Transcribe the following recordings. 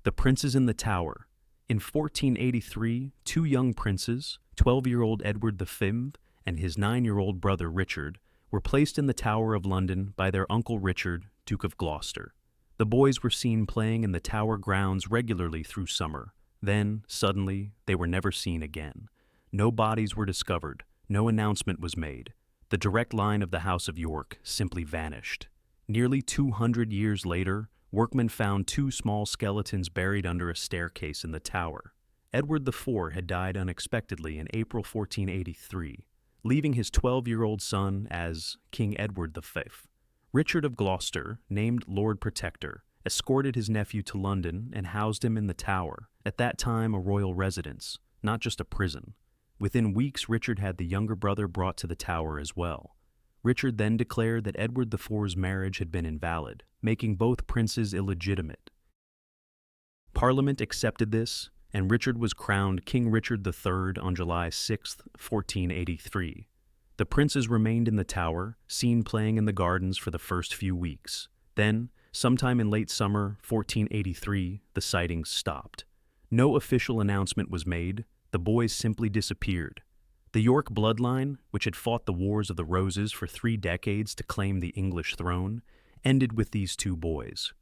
The Princes in the Tower. In 1483, two young princes, 12-year-old Edward V and his 9-year-old brother Richard, were placed in the Tower of London by their uncle Richard, Duke of Gloucester. The boys were seen playing in the Tower grounds regularly through summer. Then, suddenly, they were never seen again. No bodies were discovered. No announcement was made. The direct line of the House of York simply vanished. Nearly 200 years later, workmen found two small skeletons buried under a staircase in the tower. Edward IV had died unexpectedly in April 1483, leaving his 12-year-old son as King Edward V. Richard of Gloucester, named Lord Protector, escorted his nephew to London and housed him in the Tower, at that time a royal residence, not just a prison. Within weeks, Richard had the younger brother brought to the Tower as well. Richard then declared that Edward IV's marriage had been invalid, making both princes illegitimate. Parliament accepted this, and Richard was crowned King Richard III on July 6, 1483. The princes remained in the Tower, seen playing in the gardens for the first few weeks. Then, sometime in late summer 1483, the sightings stopped. No official announcement was made. The boys simply disappeared. The York bloodline, which had fought the Wars of the Roses for 3 decades to claim the English throne, ended with these two boys.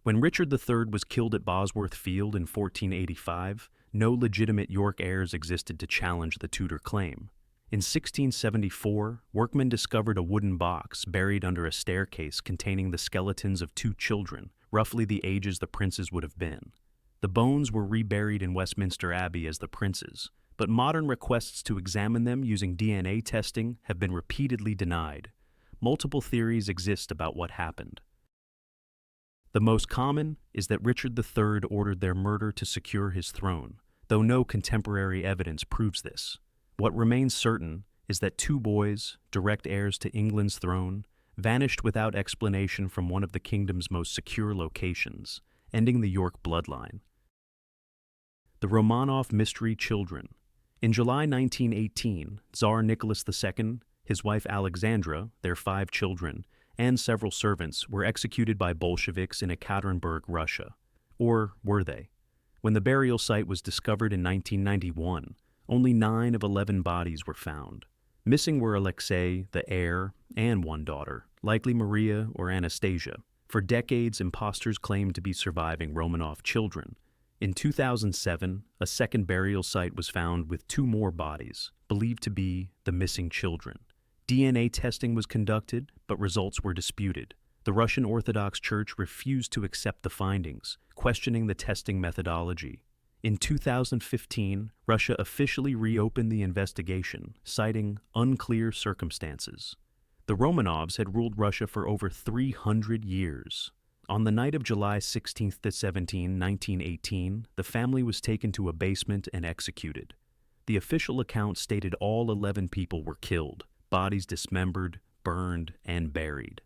When Richard III was killed at Bosworth Field in 1485, no legitimate York heirs existed to challenge the Tudor claim. In 1674, workmen discovered a wooden box buried under a staircase containing the skeletons of 2 children, roughly the ages the princes would have been. The bones were reburied in Westminster Abbey as the princes, but modern requests to examine them using DNA testing have been repeatedly denied. Multiple theories exist about what happened. The most common is that Richard III ordered their murder to secure his throne, though no contemporary evidence proves this. What remains certain is that 2 boys, direct heirs to England's throne, vanished without explanation from one of the kingdom's most secure locations, ending the York bloodline. The Romanov mystery children. In July 1918, Tsar Nicholas II, his wife Alexandra, their 5 children, and several servants were executed by Bolsheviks in Ekaterinburg, Russia. Or were they? When the burial site was discovered in 1991, only 9 of 11 bodies were found. Missing were Alexei, the heir, and 1 daughter, likely Maria or Anastasia. For decades, imposters claimed to be surviving Romanov children. In 2007, a second burial site was found with 2 more bodies, believed to be the missing children. DNA testing was conducted, but results were disputed. The Russian Orthodox Church refused to accept the findings, questioning the testing methodology. In 2015, Russia officially reopened the investigation, citing unclear circumstances. The Romanovs had ruled Russia for over 300 years. On the night of July 16 to 17, 1918, the family was taken to a basement and executed. The official account stated all 11 people were killed, bodies dismembered, burned, and buried.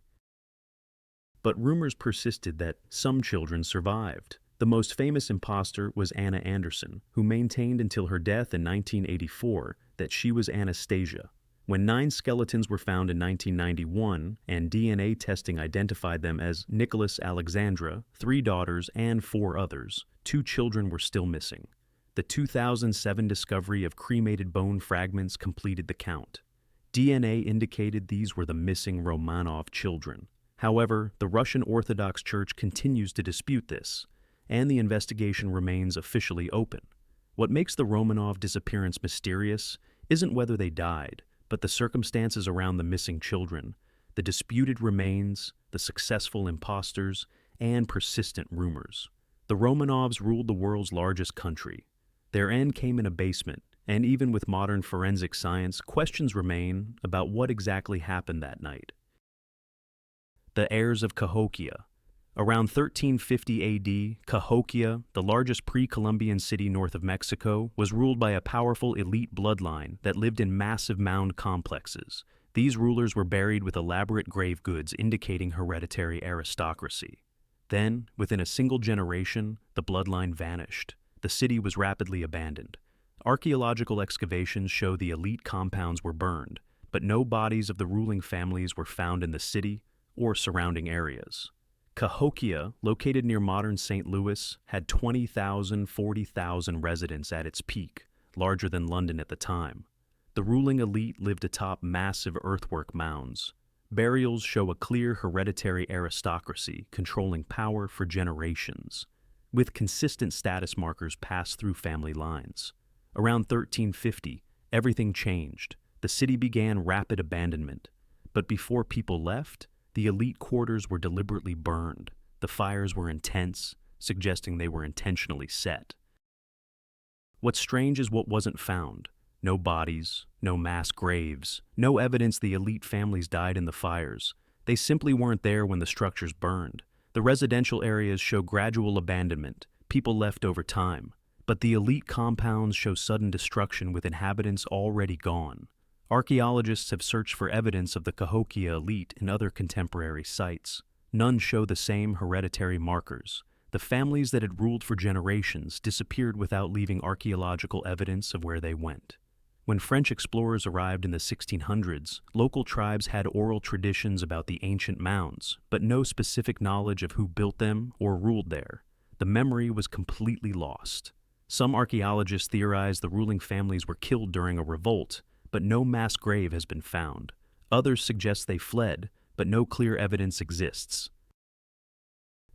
But rumors persisted that some children survived. The most famous imposter was Anna Anderson, who maintained until her death in 1984 that she was Anastasia. When 9 skeletons were found in 1991 and DNA testing identified them as Nicholas Alexandra, 3 daughters, and 4 others, 2 children were still missing. The 2007 discovery of cremated bone fragments completed the count. DNA indicated these were the missing Romanov children. However, the Russian Orthodox Church continues to dispute this, and the investigation remains officially open. What makes the Romanov disappearance mysterious isn't whether they died, but the circumstances around the missing children, the disputed remains, the successful imposters, and persistent rumors. The Romanovs ruled the world's largest country. Their end came in a basement, and even with modern forensic science, questions remain about what exactly happened that night. The heirs of Cahokia. Around 1350 AD, Cahokia, the largest pre-Columbian city north of Mexico, was ruled by a powerful elite bloodline that lived in massive mound complexes. These rulers were buried with elaborate grave goods indicating hereditary aristocracy. Then, within a single generation, the bloodline vanished. The city was rapidly abandoned. Archaeological excavations show the elite compounds were burned, but no bodies of the ruling families were found in the city or surrounding areas. Cahokia, located near modern St. Louis, had 20,000, 40,000 residents at its peak, larger than London at the time. The ruling elite lived atop massive earthwork mounds. Burials show a clear hereditary aristocracy controlling power for generations, with consistent status markers passed through family lines. Around 1350, everything changed. The city began rapid abandonment. But before people left, the elite quarters were deliberately burned. The fires were intense, suggesting they were intentionally set. What's strange is what wasn't found. No bodies, no mass graves, no evidence the elite families died in the fires. They simply weren't there when the structures burned. The residential areas show gradual abandonment, people left over time. But the elite compounds show sudden destruction with inhabitants already gone. Archaeologists have searched for evidence of the Cahokia elite in other contemporary sites. None show the same hereditary markers. The families that had ruled for generations disappeared without leaving archaeological evidence of where they went. When French explorers arrived in the 1600s, local tribes had oral traditions about the ancient mounds, but no specific knowledge of who built them or ruled there. The memory was completely lost. Some archaeologists theorize the ruling families were killed during a revolt, but no mass grave has been found. Others suggest they fled, but no clear evidence exists.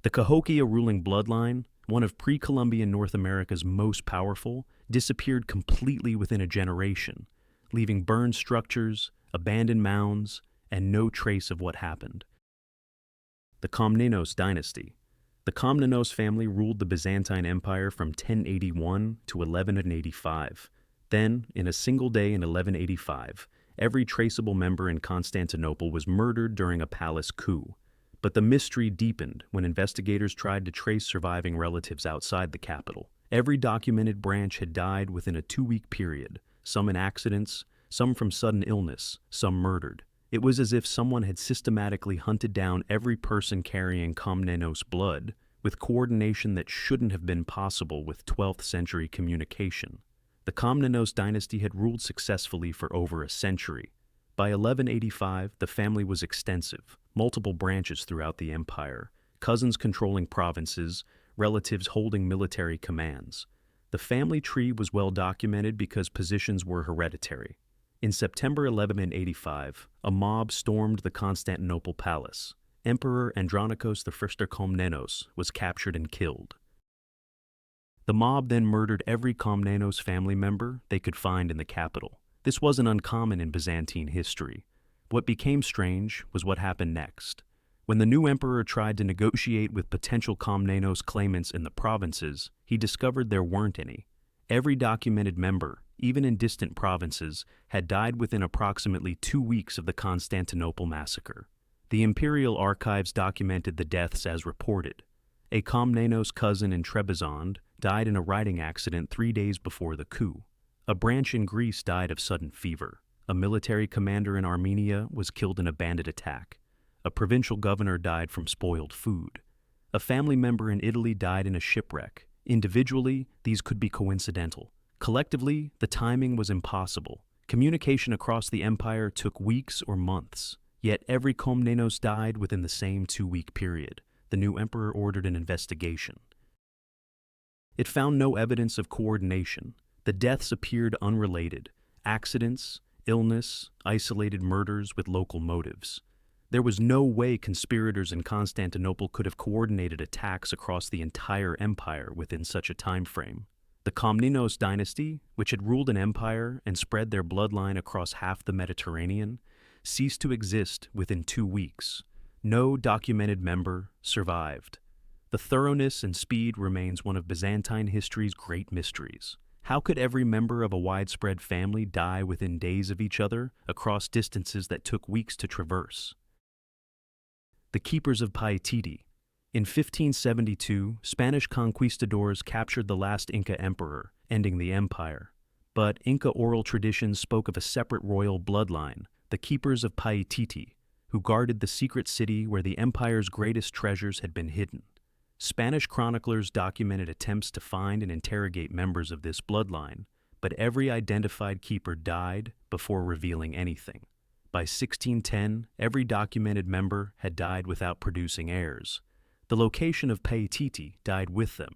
The Cahokia ruling bloodline, one of pre-Columbian North America's most powerful, disappeared completely within a generation, leaving burned structures, abandoned mounds, and no trace of what happened. The Komnenos dynasty. The Komnenos family ruled the Byzantine Empire from 1081 to 1185. Then, in a single day in 1185, every traceable member in Constantinople was murdered during a palace coup. But the mystery deepened when investigators tried to trace surviving relatives outside the capital. Every documented branch had died within a 2-week period, some in accidents, some from sudden illness, some murdered. It was as if someone had systematically hunted down every person carrying Komnenos blood, with coordination that shouldn't have been possible with 12th century communication. The Komnenos dynasty had ruled successfully for over a century. By 1185, the family was extensive, multiple branches throughout the empire, cousins controlling provinces, relatives holding military commands. The family tree was well documented because positions were hereditary. In September 1185, a mob stormed the Constantinople palace. Emperor Andronikos I Komnenos was captured and killed. The mob then murdered every Komnenos family member they could find in the capital. This wasn't uncommon in Byzantine history. What became strange was what happened next. When the new emperor tried to negotiate with potential Komnenos claimants in the provinces, he discovered there weren't any. Every documented member, even in distant provinces, had died within approximately 2 weeks of the Constantinople massacre. The imperial archives documented the deaths as reported. A Komnenos cousin in Trebizond died in a riding accident 3 days before the coup. A branch in Greece died of sudden fever. A military commander in Armenia was killed in a bandit attack. A provincial governor died from spoiled food. A family member in Italy died in a shipwreck. Individually, these could be coincidental. Collectively, the timing was impossible. Communication across the empire took weeks or months. Yet every Komnenos died within the same 2-week period. The new emperor ordered an investigation. It found no evidence of coordination. The deaths appeared unrelated. Accidents, illness, isolated murders with local motives. There was no way conspirators in Constantinople could have coordinated attacks across the entire empire within such a time frame. The Komnenos dynasty, which had ruled an empire and spread their bloodline across half the Mediterranean, ceased to exist within 2 weeks. No documented member survived. The thoroughness and speed remains one of Byzantine history's great mysteries. How could every member of a widespread family die within days of each other across distances that took weeks to traverse? The Keepers of Paititi. In 1572, Spanish conquistadors captured the last Inca emperor, ending the empire. But Inca oral traditions spoke of a separate royal bloodline, the Keepers of Paititi, who guarded the secret city where the empire's greatest treasures had been hidden. Spanish chroniclers documented attempts to find and interrogate members of this bloodline, but every identified keeper died before revealing anything. By 1610, every documented member had died without producing heirs. The location of Paititi died with them.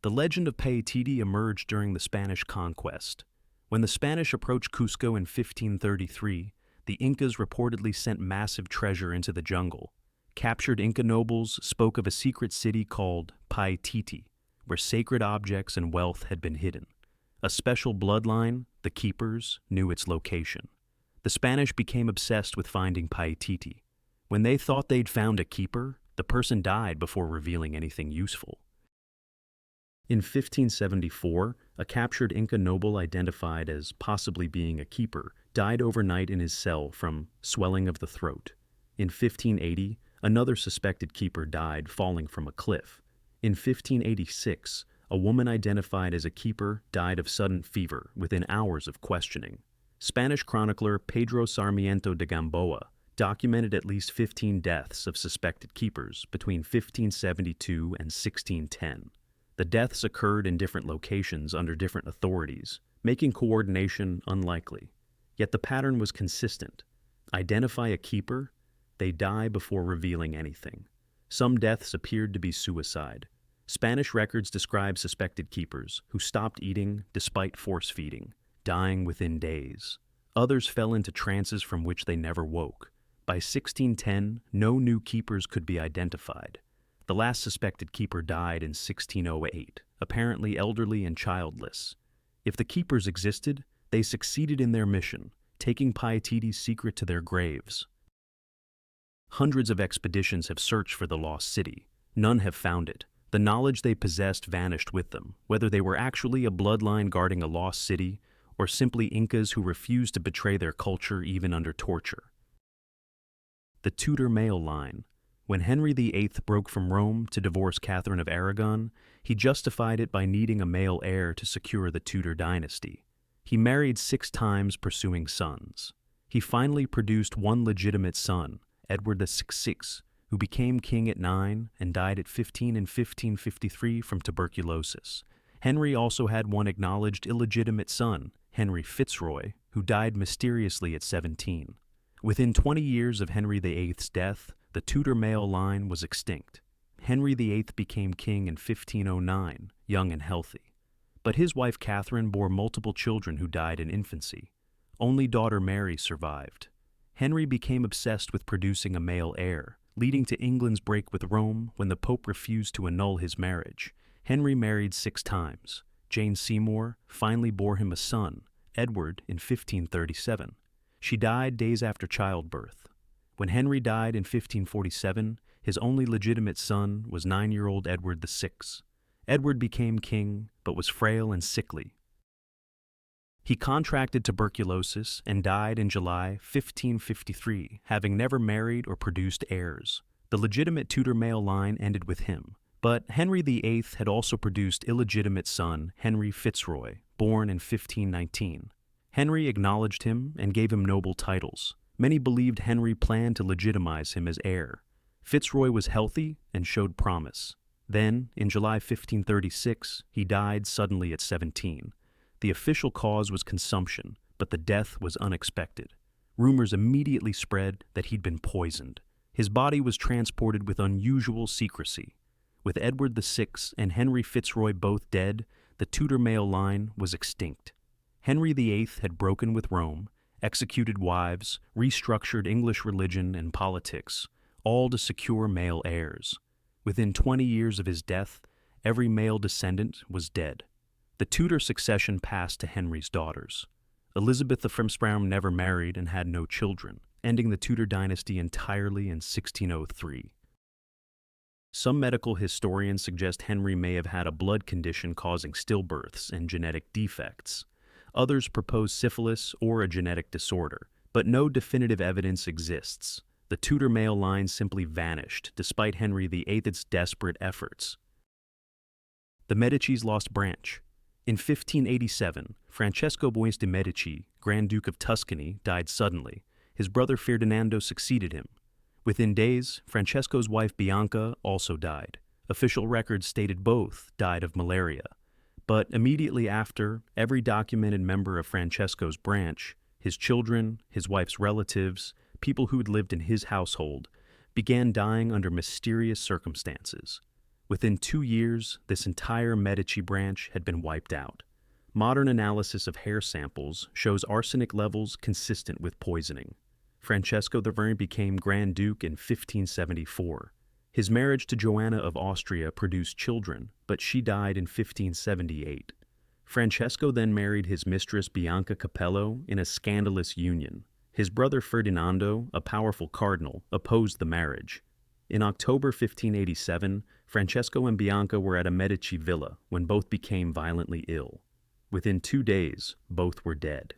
The legend of Paititi emerged during the Spanish conquest. When the Spanish approached Cusco in 1533, the Incas reportedly sent massive treasure into the jungle. Captured Inca nobles spoke of a secret city called Paititi, where sacred objects and wealth had been hidden. A special bloodline, the Keepers, knew its location. The Spanish became obsessed with finding Paititi. When they thought they'd found a keeper, the person died before revealing anything useful. In 1574, a captured Inca noble identified as possibly being a keeper died overnight in his cell from swelling of the throat. In 1580, another suspected keeper died falling from a cliff. In 1586, a woman identified as a keeper died of sudden fever within hours of questioning. Spanish chronicler Pedro Sarmiento de Gamboa documented at least 15 deaths of suspected keepers between 1572 and 1610. The deaths occurred in different locations under different authorities, making coordination unlikely. Yet the pattern was consistent. Identify a keeper, they die before revealing anything. Some deaths appeared to be suicide. Spanish records describe suspected keepers who stopped eating despite force feeding, dying within days. Others fell into trances from which they never woke. By 1610, no new keepers could be identified. The last suspected keeper died in 1608, apparently elderly and childless. If the keepers existed, they succeeded in their mission, taking Paititi's secret to their graves. Hundreds of expeditions have searched for the lost city. None have found it. The knowledge they possessed vanished with them, whether they were actually a bloodline guarding a lost city or simply Incas who refused to betray their culture even under torture. The Tudor male line. When Henry VIII broke from Rome to divorce Catherine of Aragon, he justified it by needing a male heir to secure the Tudor dynasty. He married 6 times pursuing sons. He finally produced one legitimate son, Edward VI, who became king at 9 and died at 15 in 1553 from tuberculosis. Henry also had one acknowledged illegitimate son, Henry Fitzroy, who died mysteriously at 17. Within 20 years of Henry VIII's death, the Tudor male line was extinct. Henry VIII became king in 1509, young and healthy. But his wife Catherine bore multiple children who died in infancy. Only daughter Mary survived. Henry became obsessed with producing a male heir, leading to England's break with Rome when the Pope refused to annul his marriage. Henry married 6 times. Jane Seymour finally bore him a son, Edward, in 1537. She died days after childbirth. When Henry died in 1547, his only legitimate son was 9-year-old Edward VI. Edward became king, but was frail and sickly. He contracted tuberculosis and died in July 1553, having never married or produced heirs. The legitimate Tudor male line ended with him. But Henry VIII had also produced illegitimate son Henry Fitzroy, born in 1519. Henry acknowledged him and gave him noble titles. Many believed Henry planned to legitimize him as heir. Fitzroy was healthy and showed promise. Then, in July 1536, he died suddenly at 17. The official cause was consumption, but the death was unexpected. Rumors immediately spread that he'd been poisoned. His body was transported with unusual secrecy. With Edward VI and Henry Fitzroy both dead, the Tudor male line was extinct. Henry VIII had broken with Rome, executed wives, restructured English religion and politics, all to secure male heirs. Within 20 years of his death, every male descendant was dead. The Tudor succession passed to Henry's daughters. Elizabeth of Frimspraum never married and had no children, ending the Tudor dynasty entirely in 1603. Some medical historians suggest Henry may have had a blood condition causing stillbirths and genetic defects. Others propose syphilis or a genetic disorder, but no definitive evidence exists. The Tudor male line simply vanished, despite Henry VIII's desperate efforts. The Medici's lost branch. In 1587, Francesco Bois de' Medici, Grand Duke of Tuscany, died suddenly. His brother Ferdinando succeeded him. Within days, Francesco's wife Bianca also died. Official records stated both died of malaria. But immediately after, every documented member of Francesco's branch, his children, his wife's relatives, people who had lived in his household, began dying under mysterious circumstances. Within 2 years, this entire Medici branch had been wiped out. Modern analysis of hair samples shows arsenic levels consistent with poisoning. Francesco I became Grand Duke in 1574. His marriage to Joanna of Austria produced children, but she died in 1578. Francesco then married his mistress Bianca Capello in a scandalous union. His brother Ferdinando, a powerful cardinal, opposed the marriage. In October 1587, Francesco and Bianca were at a Medici villa when both became violently ill. Within 2 days, both were dead.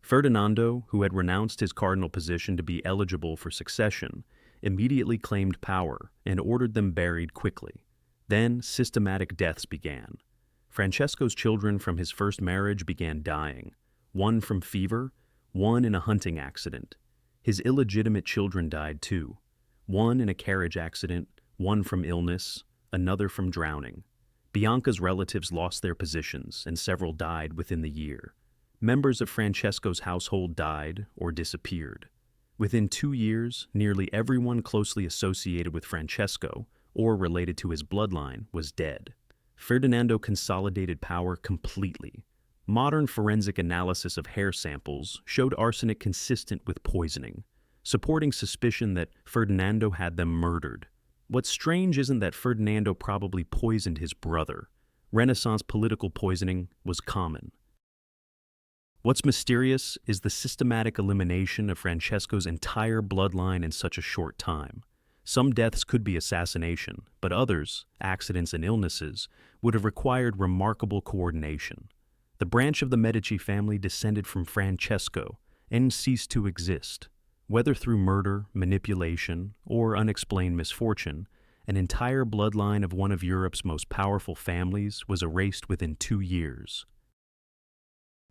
Ferdinando, who had renounced his cardinal position to be eligible for succession, immediately claimed power and ordered them buried quickly. Then systematic deaths began. Francesco's children from his first marriage began dying, one from fever, one in a hunting accident. His illegitimate children died too, one in a carriage accident, one from illness, another from drowning. Bianca's relatives lost their positions and several died within the year. Members of Francesco's household died or disappeared. Within 2 years, nearly everyone closely associated with Francesco or related to his bloodline was dead. Ferdinando consolidated power completely. Modern forensic analysis of hair samples showed arsenic consistent with poisoning, supporting suspicion that Ferdinando had them murdered. What's strange isn't that Ferdinando probably poisoned his brother. Renaissance political poisoning was common. What's mysterious is the systematic elimination of Francesco's entire bloodline in such a short time. Some deaths could be assassination, but others, accidents and illnesses, would have required remarkable coordination. The branch of the Medici family descended from Francesco and ceased to exist. Whether through murder, manipulation, or unexplained misfortune, an entire bloodline of one of Europe's most powerful families was erased within 2 years.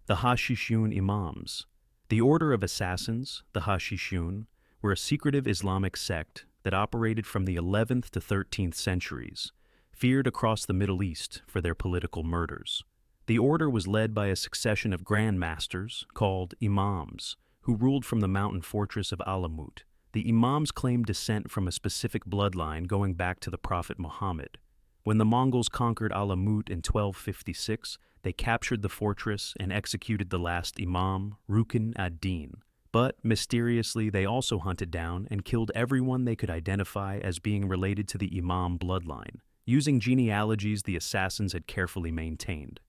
The Hashishun Imams. The Order of Assassins, the Hashishun, were a secretive Islamic sect that operated from the 11th to 13th centuries, feared across the Middle East for their political murders. The order was led by a succession of grand masters called imams, who ruled from the mountain fortress of Alamut. The imams claimed descent from a specific bloodline going back to the Prophet Muhammad. When the Mongols conquered Alamut in 1256, they captured the fortress and executed the last imam, Rukn ad-Din. But, mysteriously, they also hunted down and killed everyone they could identify as being related to the imam bloodline, using genealogies the assassins had carefully maintained.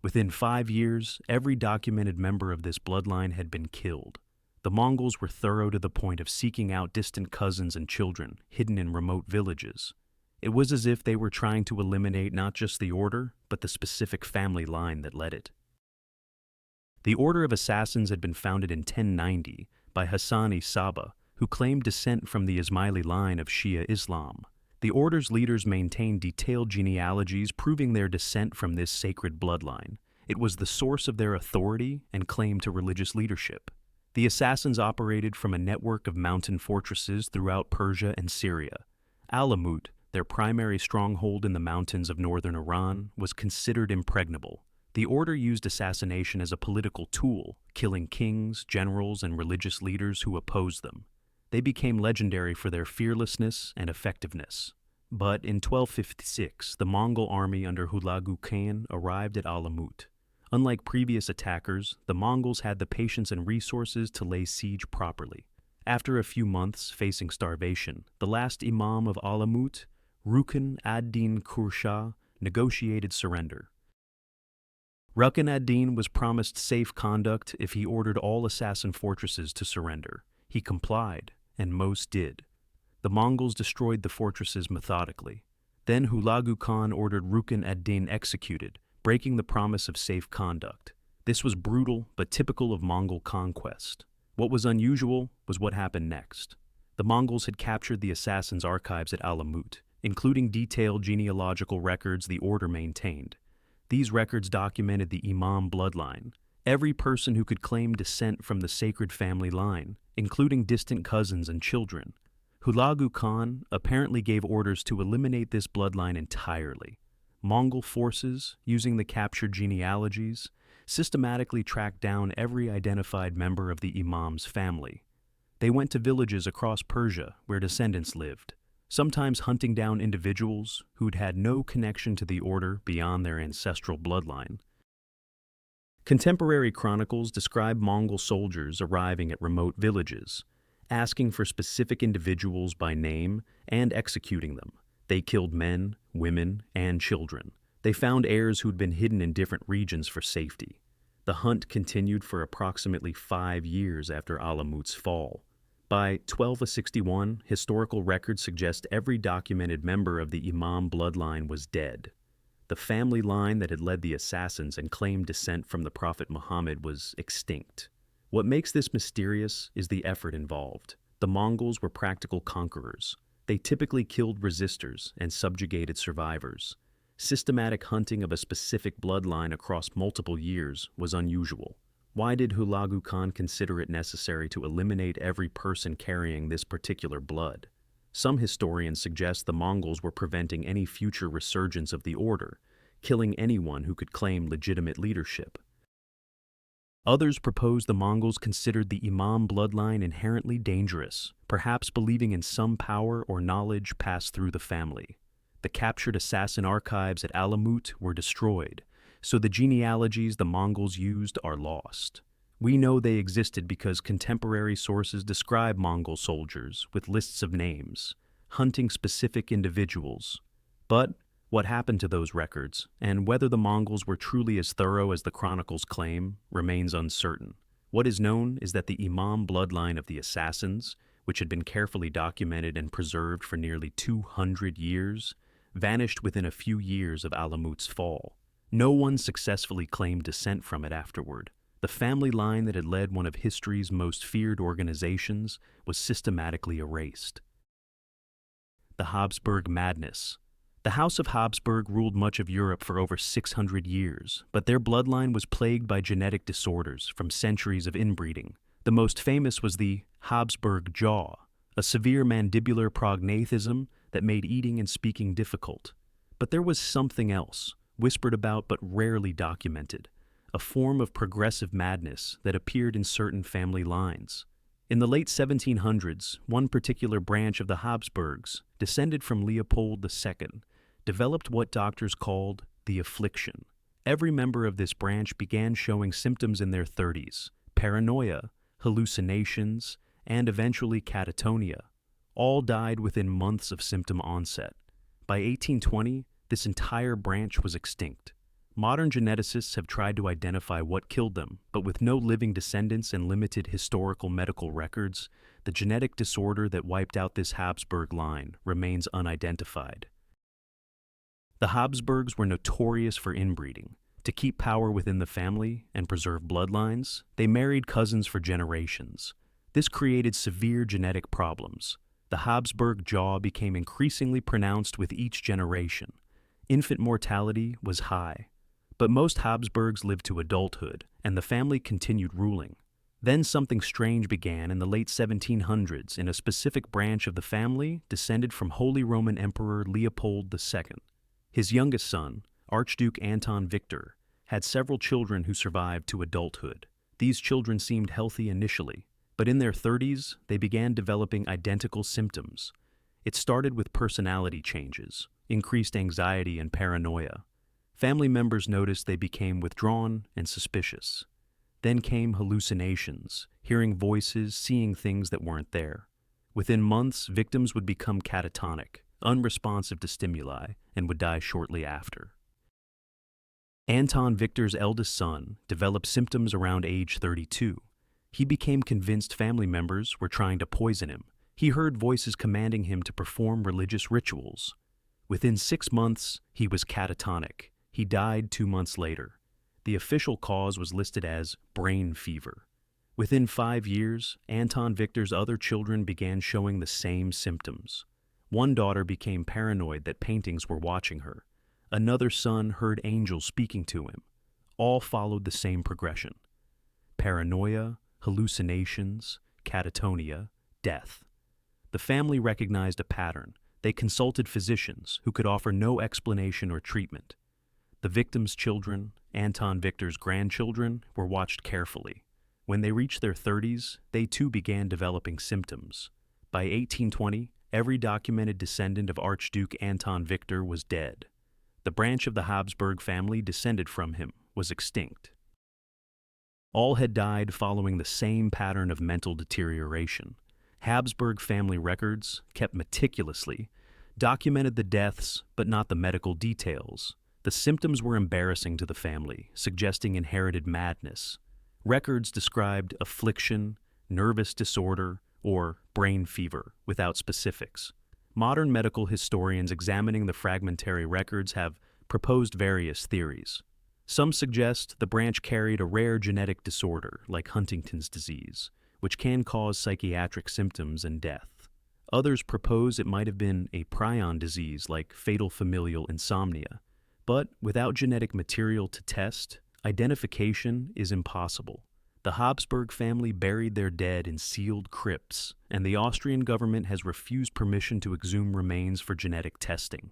Within 5 years, every documented member of this bloodline had been killed. The Mongols were thorough to the point of seeking out distant cousins and children hidden in remote villages. It was as if they were trying to eliminate not just the order, but the specific family line that led it. The Order of Assassins had been founded in 1090 by Hassan-i Saba, who claimed descent from the Ismaili line of Shia Islam. The order's leaders maintained detailed genealogies proving their descent from this sacred bloodline. It was the source of their authority and claim to religious leadership. The assassins operated from a network of mountain fortresses throughout Persia and Syria. Alamut, their primary stronghold in the mountains of northern Iran, was considered impregnable. The order used assassination as a political tool, killing kings, generals, and religious leaders who opposed them. They became legendary for their fearlessness and effectiveness. But in 1256, the Mongol army under Hulagu Khan arrived at Alamut. Unlike previous attackers, the Mongols had the patience and resources to lay siege properly. After a few months facing starvation, the last imam of Alamut, Rukn ad-Din Kurshah, negotiated surrender. Rukn ad-Din was promised safe conduct if he ordered all assassin fortresses to surrender. He complied, and most did. The Mongols destroyed the fortresses methodically. Then Hulagu Khan ordered Rukn ad-Din executed, breaking the promise of safe conduct. This was brutal, but typical of Mongol conquest. What was unusual was what happened next. The Mongols had captured the assassins' archives at Alamut, including detailed genealogical records the order maintained. These records documented the imam bloodline, every person who could claim descent from the sacred family line, including distant cousins and children. Hulagu Khan apparently gave orders to eliminate this bloodline entirely. Mongol forces, using the captured genealogies, systematically tracked down every identified member of the imam's family. They went to villages across Persia where descendants lived, sometimes hunting down individuals who'd had no connection to the order beyond their ancestral bloodline. Contemporary chronicles describe Mongol soldiers arriving at remote villages, asking for specific individuals by name and executing them. They killed men, women, and children. They found heirs who'd been hidden in different regions for safety. The hunt continued for approximately 5 years after Alamut's fall. By 1261, historical records suggest every documented member of the Imam bloodline was dead. The family line that had led the assassins and claimed descent from the Prophet Muhammad was extinct. What makes this mysterious is the effort involved. The Mongols were practical conquerors. They typically killed resistors and subjugated survivors. Systematic hunting of a specific bloodline across multiple years was unusual. Why did Hulagu Khan consider it necessary to eliminate every person carrying this particular blood? Some historians suggest the Mongols were preventing any future resurgence of the order, killing anyone who could claim legitimate leadership. Others propose the Mongols considered the Imam bloodline inherently dangerous, perhaps believing in some power or knowledge passed through the family. The captured assassin archives at Alamut were destroyed, so the genealogies the Mongols used are lost. We know they existed because contemporary sources describe Mongol soldiers with lists of names, hunting specific individuals. But what happened to those records, and whether the Mongols were truly as thorough as the chronicles claim, remains uncertain. What is known is that the Imam bloodline of the assassins, which had been carefully documented and preserved for nearly 200 years, vanished within a few years of Alamut's fall. No one successfully claimed descent from it afterward. The family line that had led one of history's most feared organizations was systematically erased. The Habsburg Madness. The House of Habsburg ruled much of Europe for over 600 years, but their bloodline was plagued by genetic disorders from centuries of inbreeding. The most famous was the Habsburg jaw, a severe mandibular prognathism that made eating and speaking difficult. But there was something else, whispered about but rarely documented, a form of progressive madness that appeared in certain family lines. In the late 1700s, one particular branch of the Habsburgs, descended from Leopold II, developed what doctors called the affliction. Every member of this branch began showing symptoms in their 30s: paranoia, hallucinations, and eventually catatonia. All died within months of symptom onset. By 1820, this entire branch was extinct. Modern geneticists have tried to identify what killed them, but with no living descendants and limited historical medical records, the genetic disorder that wiped out this Habsburg line remains unidentified. The Habsburgs were notorious for inbreeding. To keep power within the family and preserve bloodlines, they married cousins for generations. This created severe genetic problems. The Habsburg jaw became increasingly pronounced with each generation. Infant mortality was high. But most Habsburgs lived to adulthood, and the family continued ruling. Then something strange began in the late 1700s in a specific branch of the family descended from Holy Roman Emperor Leopold II. His youngest son, Archduke Anton Victor, had several children who survived to adulthood. These children seemed healthy initially, but in their 30s, they began developing identical symptoms. It started with personality changes, increased anxiety and paranoia. Family members noticed they became withdrawn and suspicious. Then came hallucinations, hearing voices, seeing things that weren't there. Within months, victims would become catatonic, unresponsive to stimuli, and would die shortly after. Anton Victor's eldest son developed symptoms around age 32. He became convinced family members were trying to poison him. He heard voices commanding him to perform religious rituals. Within 6 months, he was catatonic. He died 2 months later. The official cause was listed as brain fever. Within 5 years, Anton Victor's other children began showing the same symptoms. One daughter became paranoid that paintings were watching her. Another son heard angels speaking to him. All followed the same progression: paranoia, hallucinations, catatonia, death. The family recognized a pattern. They consulted physicians who could offer no explanation or treatment. The victim's children, Anton Victor's grandchildren, were watched carefully. When they reached their 30s, they too began developing symptoms. By 1820, every documented descendant of Archduke Anton Victor was dead. The branch of the Habsburg family descended from him was extinct. All had died following the same pattern of mental deterioration. Habsburg family records, kept meticulously, documented the deaths but not the medical details. The symptoms were embarrassing to the family, suggesting inherited madness. Records described affliction, nervous disorder, or brain fever, without specifics. Modern medical historians examining the fragmentary records have proposed various theories. Some suggest the branch carried a rare genetic disorder like Huntington's disease, which can cause psychiatric symptoms and death. Others propose it might have been a prion disease like fatal familial insomnia. But without genetic material to test, identification is impossible. The Habsburg family buried their dead in sealed crypts, and the Austrian government has refused permission to exhume remains for genetic testing.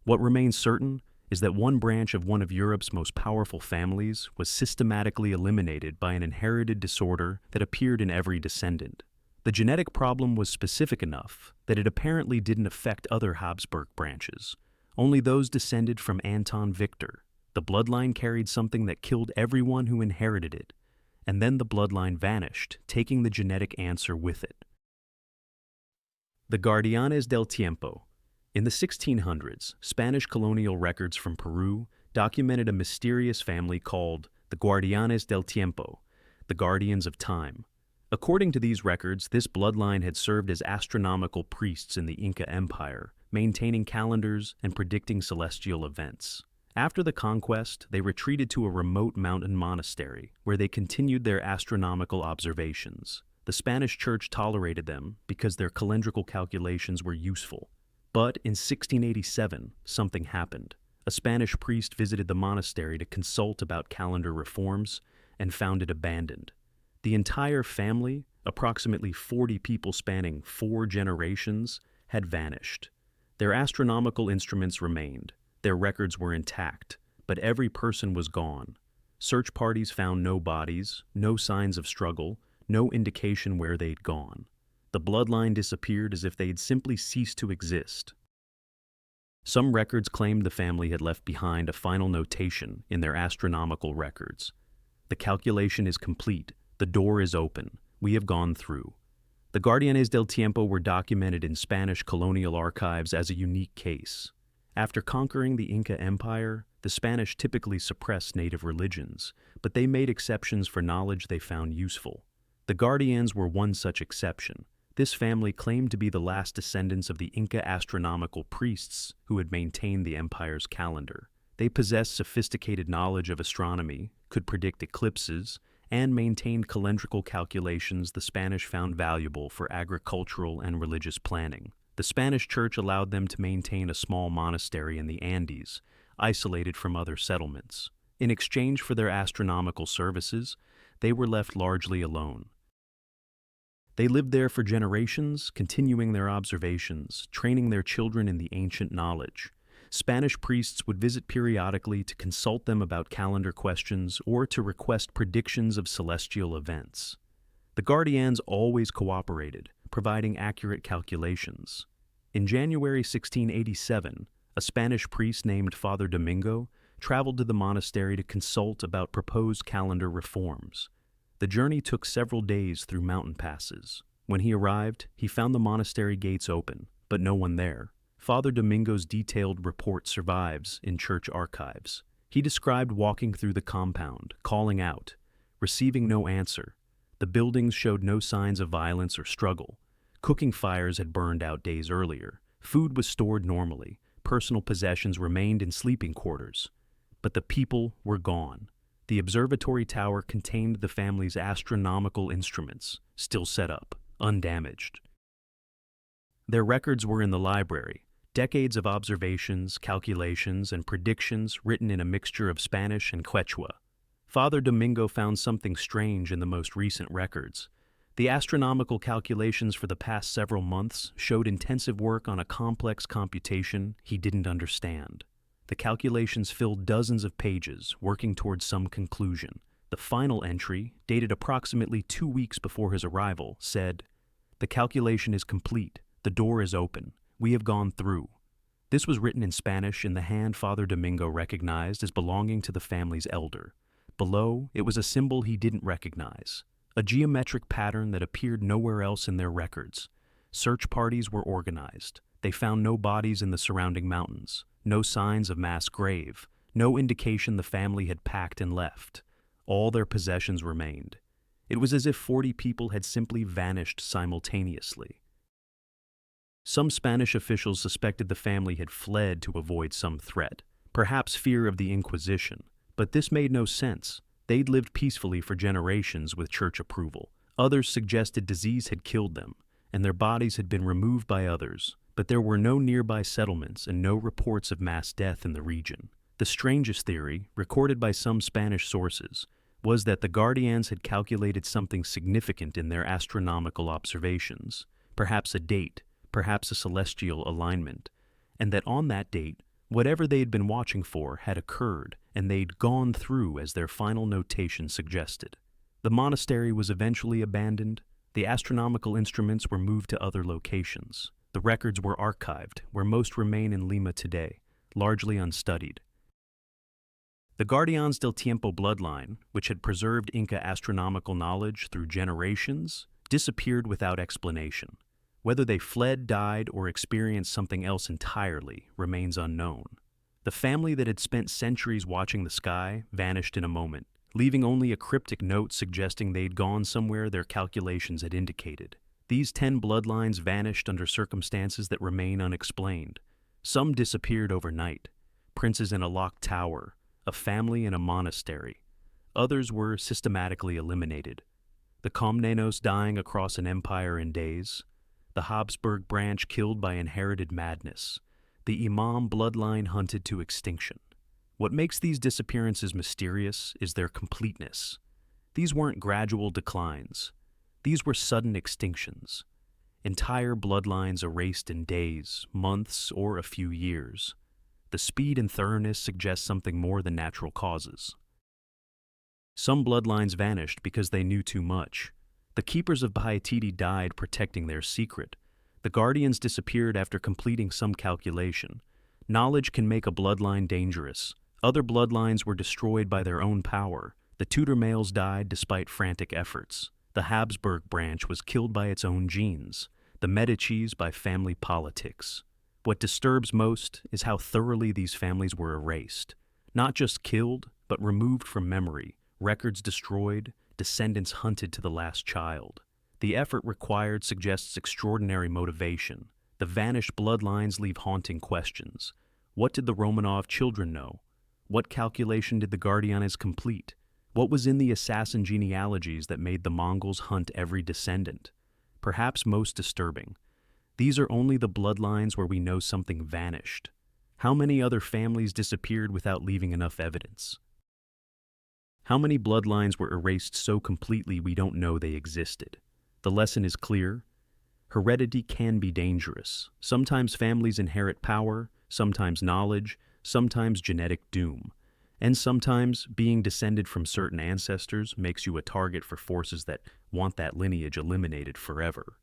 What remains certain is that one branch of one of Europe's most powerful families was systematically eliminated by an inherited disorder that appeared in every descendant. The genetic problem was specific enough that it apparently didn't affect other Habsburg branches. Only those descended from Anton Victor. The bloodline carried something that killed everyone who inherited it, and then the bloodline vanished, taking the genetic answer with it. The Guardianes del Tiempo. In the 1600s, Spanish colonial records from Peru documented a mysterious family called the Guardianes del Tiempo, the Guardians of Time. According to these records, this bloodline had served as astronomical priests in the Inca Empire, maintaining calendars and predicting celestial events. After the conquest, they retreated to a remote mountain monastery, where they continued their astronomical observations. The Spanish church tolerated them because their calendrical calculations were useful. But in 1687, something happened. A Spanish priest visited the monastery to consult about calendar reforms and found it abandoned. The entire family, approximately 40 people spanning 4 generations, had vanished. Their astronomical instruments remained. Their records were intact, but every person was gone. Search parties found no bodies, no signs of struggle, no indication where they'd gone. The bloodline disappeared as if they'd simply ceased to exist. Some records claimed the family had left behind a final notation in their astronomical records. The calculation is complete. The door is open. We have gone through. The Guardianes del Tiempo were documented in Spanish colonial archives as a unique case. After conquering the Inca Empire, the Spanish typically suppressed native religions, but they made exceptions for knowledge they found useful. The Guardians were one such exception. This family claimed to be the last descendants of the Inca astronomical priests who had maintained the empire's calendar. They possessed sophisticated knowledge of astronomy, could predict eclipses, and maintained calendrical calculations the Spanish found valuable for agricultural and religious planning. The Spanish church allowed them to maintain a small monastery in the Andes, isolated from other settlements. In exchange for their astronomical services, they were left largely alone. They lived there for generations, continuing their observations, training their children in the ancient knowledge. Spanish priests would visit periodically to consult them about calendar questions or to request predictions of celestial events. The Guardians always cooperated, providing accurate calculations. In January 1687, a Spanish priest named Father Domingo traveled to the monastery to consult about proposed calendar reforms. The journey took several days through mountain passes. When he arrived, he found the monastery gates open, but no one there. Father Domingo's detailed report survives in church archives. He described walking through the compound, calling out, receiving no answer. The buildings showed no signs of violence or struggle. Cooking fires had burned out days earlier. Food was stored normally. Personal possessions remained in sleeping quarters. But the people were gone. The observatory tower contained the family's astronomical instruments, still set up, undamaged. Their records were in the library, decades of observations, calculations, and predictions written in a mixture of Spanish and Quechua. Father Domingo found something strange in the most recent records. The astronomical calculations for the past several months showed intensive work on a complex computation he didn't understand. The calculations filled dozens of pages, working towards some conclusion. The final entry, dated approximately 2 weeks before his arrival, said, "The calculation is complete. The door is open. We have gone through." This was written in Spanish in the hand Father Domingo recognized as belonging to the family's elder. Below, it was a symbol he didn't recognize, a geometric pattern that appeared nowhere else in their records. Search parties were organized. They found no bodies in the surrounding mountains, no signs of mass grave, no indication the family had packed and left. All their possessions remained. It was as if 40 people had simply vanished simultaneously. Some Spanish officials suspected the family had fled to avoid some threat, perhaps fear of the Inquisition, but this made no sense. They'd lived peacefully for generations with church approval. Others suggested disease had killed them, and their bodies had been removed by others, but there were no nearby settlements and no reports of mass death in the region. The strangest theory, recorded by some Spanish sources, was that the Guardians had calculated something significant in their astronomical observations, perhaps a date, perhaps a celestial alignment, and that on that date, whatever they had been watching for had occurred, and they'd gone through as their final notation suggested. The monastery was eventually abandoned. The astronomical instruments were moved to other locations. The records were archived, where most remain in Lima today, largely unstudied. The Guardians del Tiempo bloodline, which had preserved Inca astronomical knowledge through generations, disappeared without explanation. Whether they fled, died, or experienced something else entirely remains unknown. The family that had spent centuries watching the sky vanished in a moment, leaving only a cryptic note suggesting they'd gone somewhere their calculations had indicated. These 10 bloodlines vanished under circumstances that remain unexplained. Some disappeared overnight, princes in a locked tower, a family in a monastery. Others were systematically eliminated. The Comnenos dying across an empire in days, the Habsburg branch killed by inherited madness, the Imam bloodline hunted to extinction. What makes these disappearances mysterious is their completeness. These weren't gradual declines. These were sudden extinctions. Entire bloodlines erased in days, months, or a few years. The speed and thoroughness suggest something more than natural causes. Some bloodlines vanished because they knew too much. The keepers of Paititi died protecting their secret. The guardians disappeared after completing some calculation. Knowledge can make a bloodline dangerous. Other bloodlines were destroyed by their own power. The Tudor males died despite frantic efforts. The Habsburg branch was killed by its own genes. The Medicis by family politics. What disturbs most is how thoroughly these families were erased. Not just killed, but removed from memory, records destroyed, descendants hunted to the last child. The effort required suggests extraordinary motivation. The vanished bloodlines leave haunting questions. What did the Romanov children know? What calculation did the Guardianes complete? What was in the assassin genealogies that made the Mongols hunt every descendant? Perhaps most disturbing, these are only the bloodlines where we know something vanished. How many other families disappeared without leaving enough evidence? How many bloodlines were erased so completely we don't know they existed? The lesson is clear. Heredity can be dangerous. Sometimes families inherit power, sometimes knowledge, sometimes genetic doom. And sometimes being descended from certain ancestors makes you a target for forces that want that lineage eliminated forever.